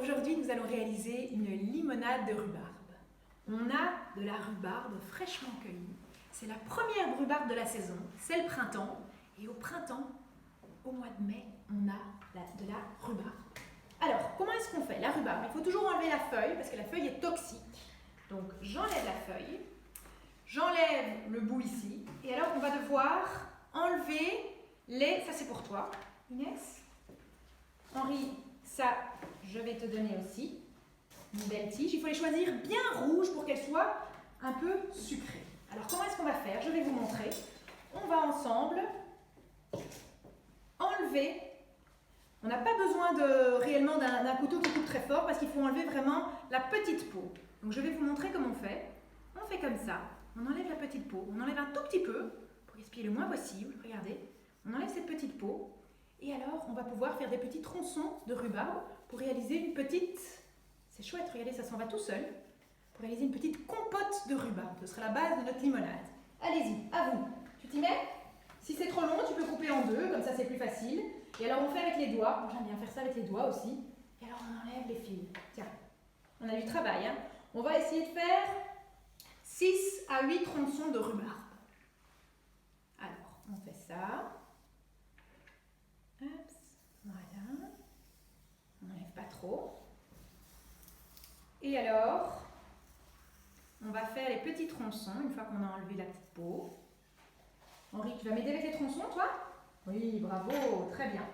Aujourd'hui, nous allons réaliser une limonade de rhubarbe. On a de la rhubarbe fraîchement cueillie. C'est la première rhubarbe de la saison, c'est le printemps. Et au printemps, au mois de mai, on a de la rhubarbe. Alors, comment est-ce qu'on fait la rhubarbe? Il faut toujours enlever la feuille parce que la feuille est toxique. Donc, j'enlève la feuille, j'enlève le bout ici. Et alors, on va devoir enlever les... Ça, c'est pour toi, Inès. Henri, ça, je vais te donner aussi une belle tige. Il faut les choisir bien rouges pour qu'elles soient un peu sucrées. Alors, comment est-ce qu'on va faire? Je vais vous montrer. On va ensemble enlever. On n'a pas besoin réellement d'un couteau qui coupe très fort parce qu'il faut enlever vraiment la petite peau. Donc, je vais vous montrer comment on fait. On fait comme ça. On enlève la petite peau. On enlève un tout petit peu pour gaspiller le moins possible. Regardez. On enlève cette petite peau. Et alors, on va pouvoir faire des petits tronçons de rhubarbe pour réaliser une petite... C'est chouette, regardez, ça s'en va tout seul. Pour réaliser une petite compote de rhubarbe. Ce sera la base de notre limonade. Allez-y, à vous. Tu t'y mets? Si c'est trop long, tu peux couper en deux, comme ça c'est plus facile. Et alors, on fait avec les doigts. Moi, j'aime bien faire ça avec les doigts aussi. Et alors, on enlève les fils. Tiens, on a du travail. Hein. On va essayer de faire 6 à 8 tronçons de rhubarbe. Alors, on fait ça. Hop, voilà. On n'enlève pas trop. Et alors, on va faire les petits tronçons une fois qu'on a enlevé la petite peau. Henri, tu vas m'aider avec les tronçons, toi? Oui, bravo, très bien.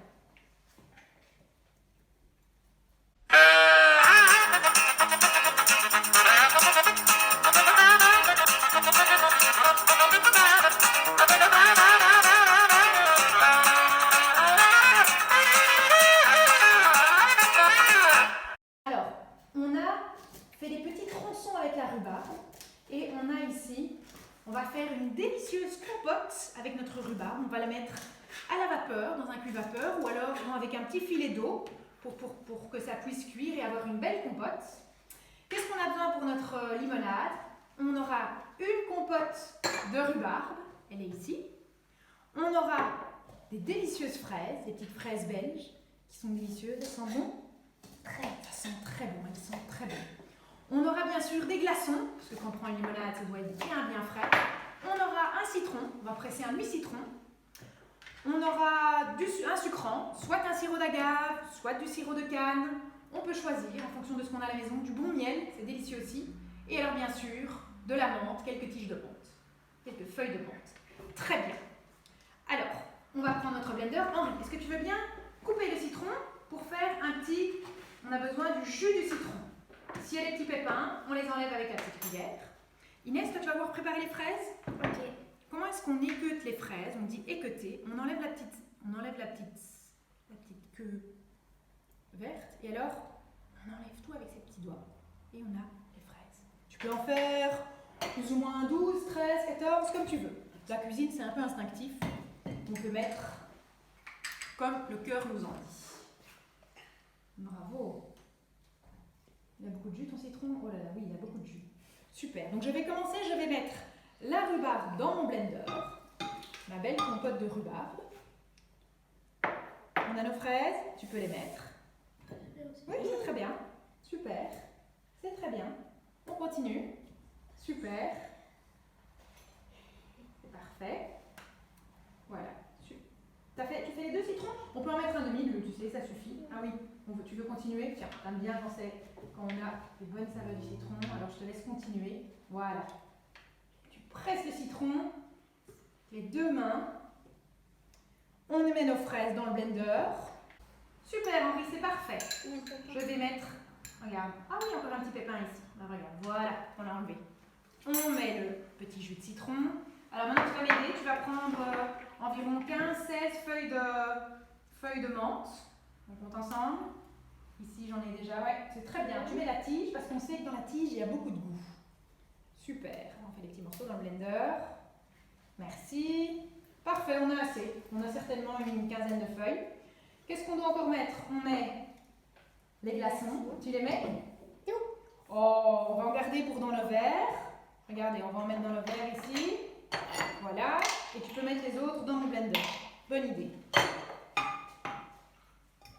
Alors, on a fait des petits tronçons avec la rhubarbe et on a ici, on va faire une délicieuse compote avec notre rhubarbe. On va la mettre à la vapeur, dans un cuve-vapeur ou alors avec un petit filet d'eau pour que ça puisse cuire et avoir une belle compote. Qu'est-ce qu'on a besoin pour notre limonade? On aura une compote de rhubarbe, elle est ici. On aura des délicieuses fraises, des petites fraises belges qui sont délicieuses, elles sentent bon? Ça sent très bon, elles sentent très bon. On aura bien sûr des glaçons, parce que quand on prend une limonade, ça doit être bien frais. On aura un citron, on va presser un demi-citron. On aura un sucrant, soit un sirop d'agave, soit du sirop de canne. On peut choisir en fonction de ce qu'on a à la maison, du bon miel, c'est délicieux aussi. Et alors bien sûr, de la menthe, quelques tiges de menthe, quelques feuilles de menthe. Très bien. Alors, on va prendre notre blender. Henri, est-ce que tu veux bien couper le citron pour faire un petit... On a besoin du jus du citron. S'il y a des petits pépins, on les enlève avec la petite cuillère. Inès, toi tu vas voir préparer les fraises? Ok. Comment est-ce qu'on équeute les fraises? On dit équeuter. On enlève la petite queue verte. Et alors, on enlève tout avec ses petits doigts. Et on a les fraises. Tu peux en faire plus ou moins 12, 13, 14, comme tu veux. La cuisine, c'est un peu instinctif. On peut mettre comme le cœur nous en dit. Bravo. Il a beaucoup de jus ton citron? Oh là là, oui, il a beaucoup de jus. Super. Donc je vais commencer, je vais mettre la rhubarbe dans mon blender. Ma belle compote de rhubarbe. On a nos fraises, tu peux les mettre. Oui, c'est très bien. Super. C'est très bien. On continue. Super. C'est parfait. Voilà. Tu fais les deux citrons? On peut en mettre un demi, tu sais, ça suffit. Ah oui, tu veux continuer? Tiens, t'aimes bien quand on a des bonnes saveurs du citron. Alors je te laisse continuer. Voilà. Tu presses le citron, les deux mains. On met nos fraises dans le blender. Super Henri, c'est parfait. Je vais mettre, regarde. Ah oui, encore un petit pépin ici. Ah, regarde, voilà, on l'a enlevé. On met le petit jus de citron. Alors maintenant tu vas m'aider, tu vas prendre environ 15-16 feuilles de menthe. On compte ensemble. Ici j'en ai déjà, ouais, c'est très bien. Tu mets la tige parce qu'on sait que dans la tige il y a beaucoup de goût. Super, on fait des petits morceaux dans le blender. Merci. Parfait, on a assez. On a certainement une quinzaine de feuilles. Qu'est-ce qu'on doit encore mettre? On met les glaçons. Tu les mets? Oh, on va en garder pour dans le verre. Regardez, on va en mettre dans le verre ici. Voilà. Et tu peux mettre les autres dans mon blender. Bonne idée.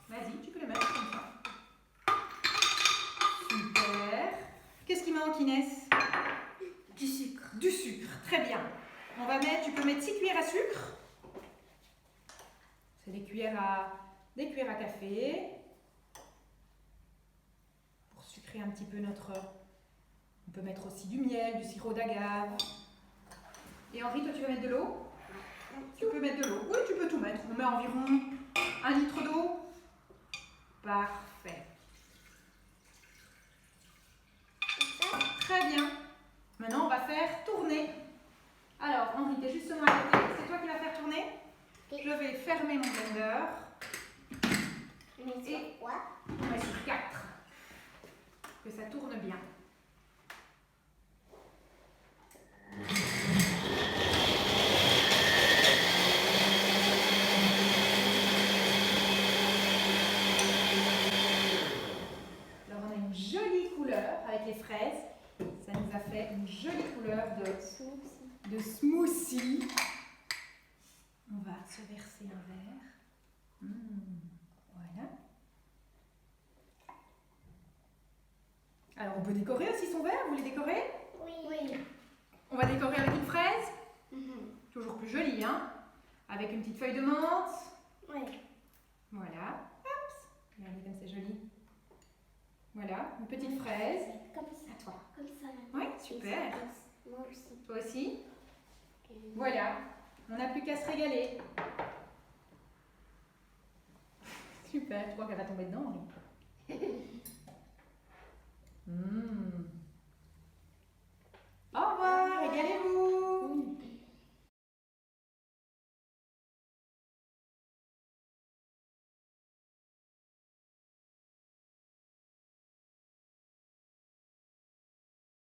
Vas-y, tu peux les mettre comme ça. Inès? Du sucre. Du sucre, très bien. On va mettre, tu peux mettre 6 cuillères à sucre. C'est des cuillères à café. Pour sucrer un petit peu notre... On peut mettre aussi du miel, du sirop d'agave. Et Henri, toi tu vas mettre de l'eau? Tu peux mettre de l'eau. Oui, tu peux tout mettre. On met environ 1 litre d'eau. Parfait. Très bien. Maintenant, on va faire tourner. Alors, Henri, tu es justement à côté. C'est toi qui vas faire tourner. Je vais fermer mon blender. Et quoi? On met sur 4. Que ça tourne bien. Alors, on a une jolie couleur avec les fraises. Ça nous a fait une jolie couleur de smoothie. On va se verser un verre. Voilà. Alors, on peut décorer aussi son verre. Vous voulez décorer? Oui. On va décorer avec une fraise. Toujours plus jolie, hein? Avec une petite feuille de menthe. Oui. Voilà. Hop. Regardez comme c'est joli. Voilà, une petite fraise. Comme ça. À toi. Comme ça. Oui, super. Moi aussi. Toi aussi. Voilà. On n'a plus qu'à se régaler. Super. Je crois qu'elle va tomber dedans, Henri. Au revoir. Régalez-vous.